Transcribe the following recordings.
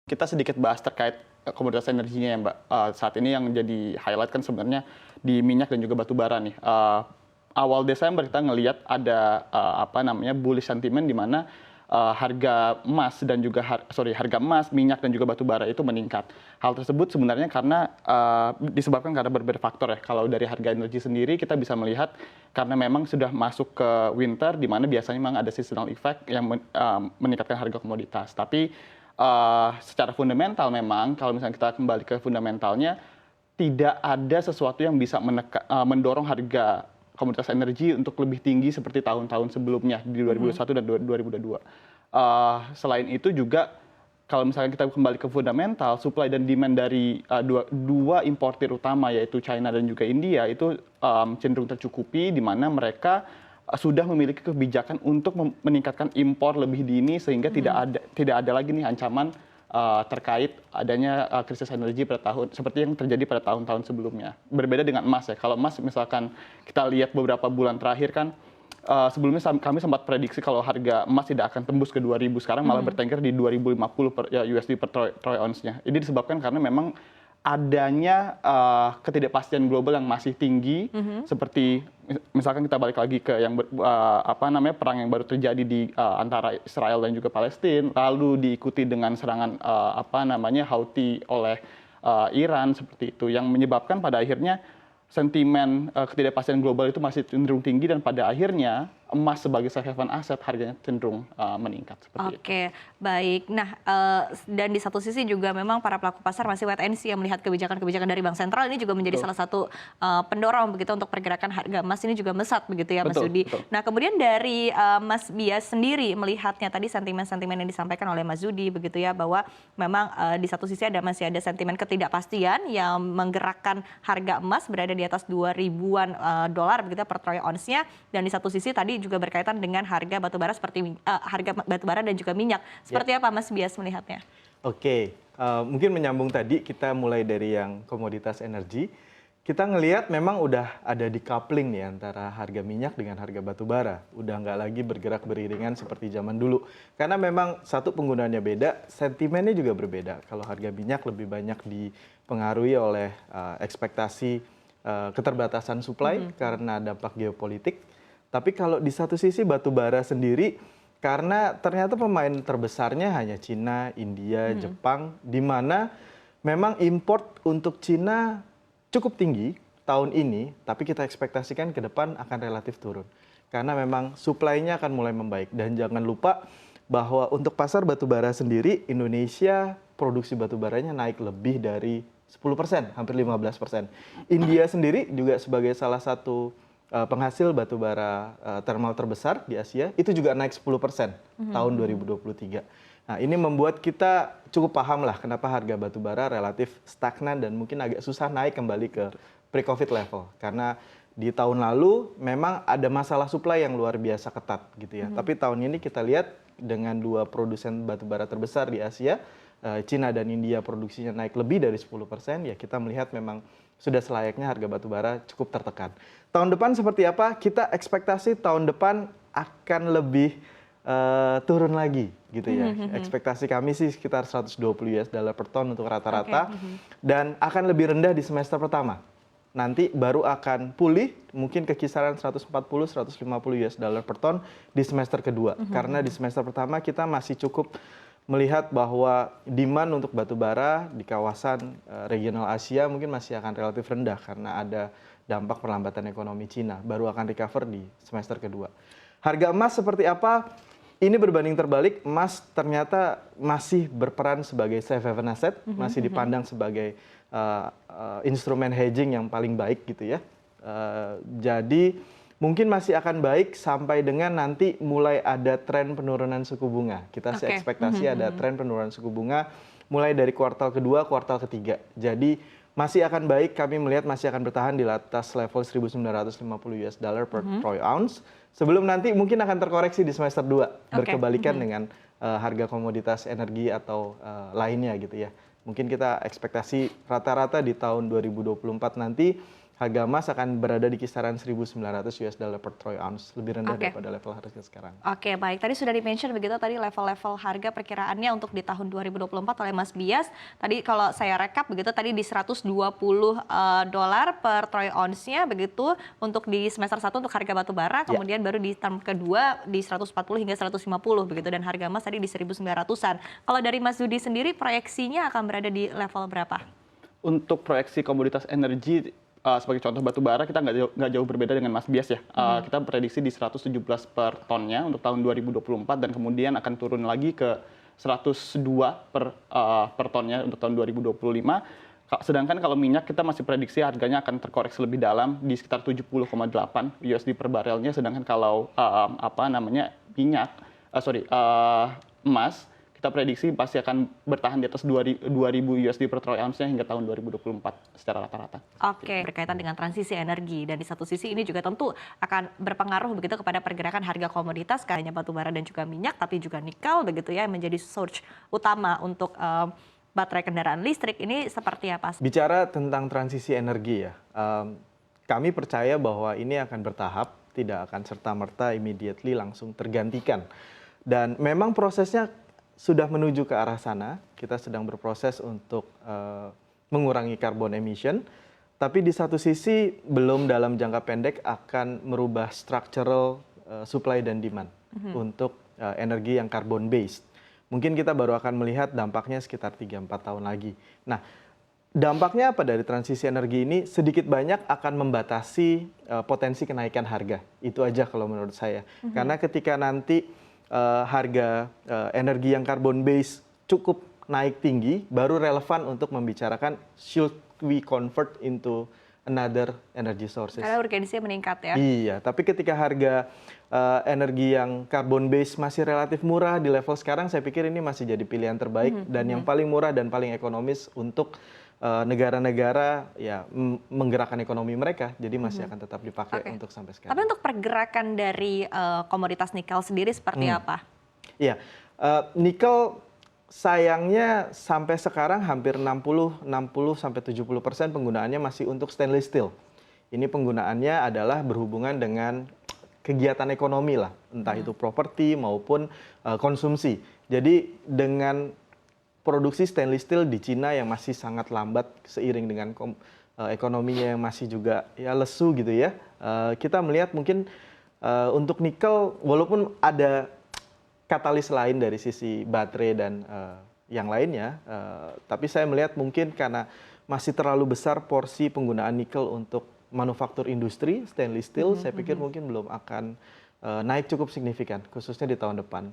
Kita sedikit bahas terkait komoditas energinya ya Mbak. Saat ini yang jadi highlight kan sebenarnya di minyak dan juga batu bara nih. Awal Desember kita ngelihat ada apa namanya bullish sentiment di mana harga emas dan juga harga emas, minyak dan juga batu bara itu meningkat. Hal tersebut sebenarnya karena disebabkan karena beberapa faktor ya. Kalau dari harga energi sendiri kita bisa melihat karena memang sudah masuk ke winter di mana biasanya memang ada seasonal effect yang meningkatkan harga komoditas. Tapi secara fundamental memang kalau misalnya kita kembali ke fundamentalnya tidak ada sesuatu yang bisa mendorong harga komoditas energi untuk lebih tinggi seperti tahun-tahun sebelumnya di 2021 dan 2022. Selain itu juga kalau misalnya kita kembali ke fundamental, supply dan demand dari dua importir utama yaitu China dan juga India itu cenderung tercukupi di mana mereka sudah memiliki kebijakan untuk meningkatkan impor lebih dini sehingga tidak ada lagi nih ancaman terkait adanya krisis energi pada tahun seperti yang terjadi pada tahun-tahun sebelumnya. Berbeda dengan emas ya. Kalau emas misalkan kita lihat beberapa bulan terakhir kan sebelumnya kami sempat prediksi kalau harga emas tidak akan tembus ke 2000, sekarang malah bertengger di 2050 per USD per troy ounce-nya. Ini disebabkan karena memang adanya ketidakpastian global yang masih tinggi, seperti misalkan kita balik lagi ke yang perang yang baru terjadi di antara Israel dan juga Palestina, lalu diikuti dengan serangan Houthi oleh Iran seperti itu, yang menyebabkan pada akhirnya sentimen ketidakpastian global itu masih cenderung tinggi dan pada akhirnya emas sebagai safe haven aset harganya cenderung meningkat seperti itu. Oke, baik. Nah, dan di satu sisi juga memang para pelaku pasar masih wait and see yang melihat kebijakan-kebijakan dari Bank Sentral ini juga menjadi salah satu pendorong begitu untuk pergerakan harga emas ini juga mesat begitu ya Mas Zudi. Nah, kemudian dari Mas Bias sendiri melihatnya tadi sentimen-sentimen yang disampaikan oleh Mas Zudi begitu ya bahwa memang di satu sisi masih ada sentimen ketidakpastian yang menggerakkan harga emas berada di atas 2000-an dolar begitu per troy ounce-nya, dan di satu sisi tadi juga berkaitan dengan harga batubara seperti harga batubara dan juga minyak. Seperti apa Mas Bias melihatnya? Oke, mungkin menyambung tadi kita mulai dari yang komoditas energi. Kita ngelihat memang udah ada decoupling nih antara harga minyak dengan harga batubara. Udah nggak lagi bergerak beriringan seperti zaman dulu. Karena memang satu penggunaannya beda, sentimennya juga berbeda. Kalau harga minyak lebih banyak dipengaruhi oleh ekspektasi keterbatasan supply karena dampak geopolitik. Tapi kalau di satu sisi batu bara sendiri, karena ternyata pemain terbesarnya hanya Cina, India, Jepang, di mana memang import untuk Cina cukup tinggi tahun ini, tapi kita ekspektasikan ke depan akan relatif turun. Karena memang supply-nya akan mulai membaik. Dan jangan lupa bahwa untuk pasar batu bara sendiri, Indonesia produksi batu baranya naik lebih dari 10%, hampir 15%. India sendiri juga sebagai salah satu penghasil batu bara thermal terbesar di Asia, itu juga naik 10% tahun 2023. Nah, ini membuat kita cukup paham lah kenapa harga batu bara relatif stagnan dan mungkin agak susah naik kembali ke pre-COVID level. Karena di tahun lalu memang ada masalah supply yang luar biasa ketat gitu ya. Tapi tahun ini kita lihat dengan dua produsen batu bara terbesar di Asia, Cina dan India produksinya naik lebih dari 10%, ya kita melihat memang sudah selayaknya harga batu bara cukup tertekan. Tahun depan seperti apa? Kita ekspektasi tahun depan akan lebih turun lagi gitu ya. Ekspektasi kami sih sekitar 120 US dollar per ton untuk rata-rata, dan akan lebih rendah di semester pertama. Nanti baru akan pulih mungkin ke kisaran 140-150 US dollar per ton di semester kedua. Karena di semester pertama kita masih cukup melihat bahwa demand untuk batu bara di kawasan regional Asia mungkin masih akan relatif rendah karena ada dampak perlambatan ekonomi Cina. Baru akan recover di semester kedua. Harga emas seperti apa? Ini berbanding terbalik, emas ternyata masih berperan sebagai safe haven asset, masih dipandang sebagai instrumen hedging yang paling baik gitu ya. Jadi mungkin masih akan baik sampai dengan nanti mulai ada tren penurunan suku bunga. Kita sih ekspektasi ada tren penurunan suku bunga mulai dari kuartal kedua, kuartal ketiga. Jadi masih akan baik, kami melihat masih akan bertahan di atas level 1.950 US dollar per troy ounce. Sebelum nanti mungkin akan terkoreksi di semester 2, berkebalikan dengan harga komoditas energi atau lainnya gitu ya. Mungkin kita ekspektasi rata-rata di tahun 2024 nanti harga emas akan berada di kisaran 1.900 US dollar per troy ounce, lebih rendah daripada level harga sekarang. Oke, baik. Tadi sudah di-mention begitu tadi level-level harga perkiraannya untuk di tahun 2024 oleh Mas Bias. Tadi kalau saya rekap begitu tadi di 120 dolar per troy ounce-nya begitu untuk di semester 1 untuk harga batu bara, kemudian baru di term kedua di 140 hingga 150 begitu, dan harga emas tadi di 1.900-an. Kalau dari Mas Dudi sendiri proyeksinya akan berada di level berapa? Untuk proyeksi komoditas energi sebagai contoh batu bara kita nggak jauh berbeda dengan Mas Bias ya. Kita prediksi di 117 per tonnya untuk tahun 2024 dan kemudian akan turun lagi ke 102 per tonnya untuk tahun 2025. Sedangkan kalau minyak kita masih prediksi harganya akan terkoreksi lebih dalam di sekitar 70,8 USD per barelnya. Sedangkan kalau emas kita prediksi pasti akan bertahan di atas 2.000 USD per troy ounce-nya hingga tahun 2024 secara rata-rata. Oke, berkaitan dengan transisi energi, dan di satu sisi ini juga tentu akan berpengaruh begitu kepada pergerakan harga komoditas, hanya batu bara dan juga minyak, tapi juga nikel begitu ya, menjadi source utama untuk baterai kendaraan listrik. Ini seperti apa? Bicara tentang transisi energi ya, kami percaya bahwa ini akan bertahap, tidak akan serta-merta immediately langsung tergantikan. Dan memang prosesnya sudah menuju ke arah sana, kita sedang berproses untuk mengurangi carbon emission, tapi di satu sisi belum dalam jangka pendek akan merubah structural supply dan demand untuk energi yang carbon based. Mungkin kita baru akan melihat dampaknya sekitar 3-4 tahun lagi. Nah, dampaknya apa dari transisi energi ini? Sedikit banyak akan membatasi potensi kenaikan harga. Itu aja kalau menurut saya. Karena ketika nanti harga energi yang carbon base cukup naik tinggi, baru relevan untuk membicarakan should we convert into another energy sources. Karena urgensinya meningkat ya. Iya, tapi ketika harga energi yang carbon base masih relatif murah di level sekarang, saya pikir ini masih jadi pilihan terbaik dan yang paling murah dan paling ekonomis untuk negara-negara ya menggerakkan ekonomi mereka, jadi masih akan tetap dipakai untuk sampai sekarang. Tapi untuk pergerakan dari komoditas nikel sendiri seperti apa? Iya, nikel sayangnya sampai sekarang hampir 60-70% penggunaannya masih untuk stainless steel. Ini penggunaannya adalah berhubungan dengan kegiatan ekonomi lah, entah itu properti maupun konsumsi. Jadi dengan produksi stainless steel di Cina yang masih sangat lambat seiring dengan ekonominya yang masih juga ya lesu gitu ya. Kita melihat mungkin untuk nikel walaupun ada katalis lain dari sisi baterai dan yang lainnya, tapi saya melihat mungkin karena masih terlalu besar porsi penggunaan nikel untuk manufaktur industri stainless steel, saya pikir mungkin belum akan naik cukup signifikan khususnya di tahun depan.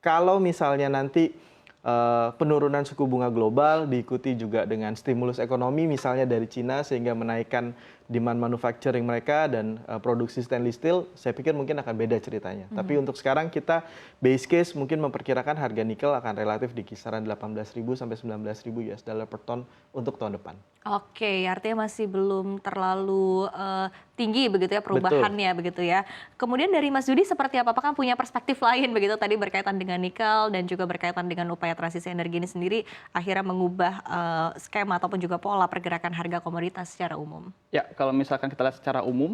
Kalau misalnya nanti penurunan suku bunga global diikuti juga dengan stimulus ekonomi misalnya dari Cina sehingga menaikkan demand manufacturing mereka dan produksi stainless steel, saya pikir mungkin akan beda ceritanya. Tapi untuk sekarang kita base case mungkin memperkirakan harga nikel akan relatif di kisaran 18.000 sampai 19.000 US dollar per ton untuk tahun depan. Oke, artinya masih belum terlalu tinggi begitu ya perubahannya. Begitu ya. Kemudian dari Mas Dudi seperti apa? Apakah punya perspektif lain begitu tadi berkaitan dengan nikel dan juga berkaitan dengan upaya transisi energi ini sendiri akhirnya mengubah skema ataupun juga pola pergerakan harga komoditas secara umum? Ya, kalau misalkan kita lihat secara umum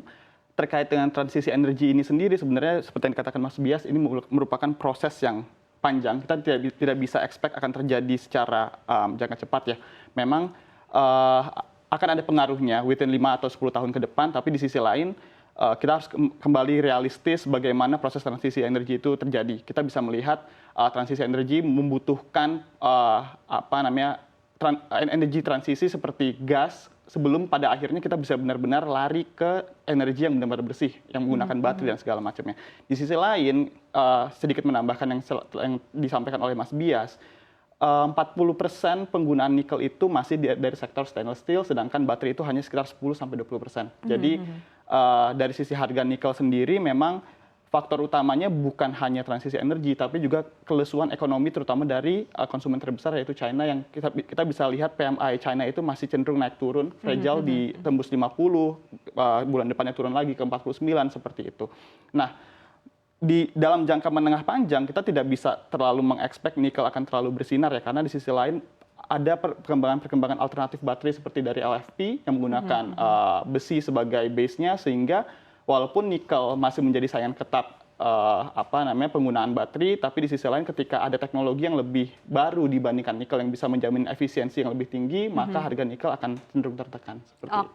terkait dengan transisi energi ini sendiri sebenarnya seperti yang dikatakan Mas Bias, ini merupakan proses yang panjang. Kita tidak bisa expect akan terjadi secara jangka cepat ya. Memang akan ada pengaruhnya within 5 atau 10 tahun ke depan, tapi di sisi lain kita harus kembali realistis bagaimana proses transisi energi itu terjadi. Kita bisa melihat transisi energi membutuhkan energi transisi seperti gas sebelum pada akhirnya kita bisa benar-benar lari ke energi yang benar-benar bersih, yang menggunakan baterai dan segala macamnya. Di sisi lain, sedikit menambahkan yang disampaikan oleh Mas Bias, 40% penggunaan nikel itu masih dari sektor stainless steel, sedangkan baterai itu hanya sekitar 10-20%. Jadi dari sisi harga nikel sendiri memang faktor utamanya bukan hanya transisi energi, tapi juga kelesuan ekonomi terutama dari konsumen terbesar yaitu China, yang kita bisa lihat PMI China itu masih cenderung naik turun, fragile di tembus 50, bulan depannya turun lagi ke 49 seperti itu. Nah, di dalam jangka menengah panjang kita tidak bisa terlalu mengekspek nikel akan terlalu bersinar ya, karena di sisi lain ada perkembangan alternatif baterai seperti dari LFP yang menggunakan besi sebagai base-nya, sehingga walaupun nikel masih menjadi saingan ketat penggunaan baterai, tapi di sisi lain ketika ada teknologi yang lebih baru dibandingkan nikel yang bisa menjamin efisiensi yang lebih tinggi, maka harga nikel akan cenderung tertekan. Seperti itu.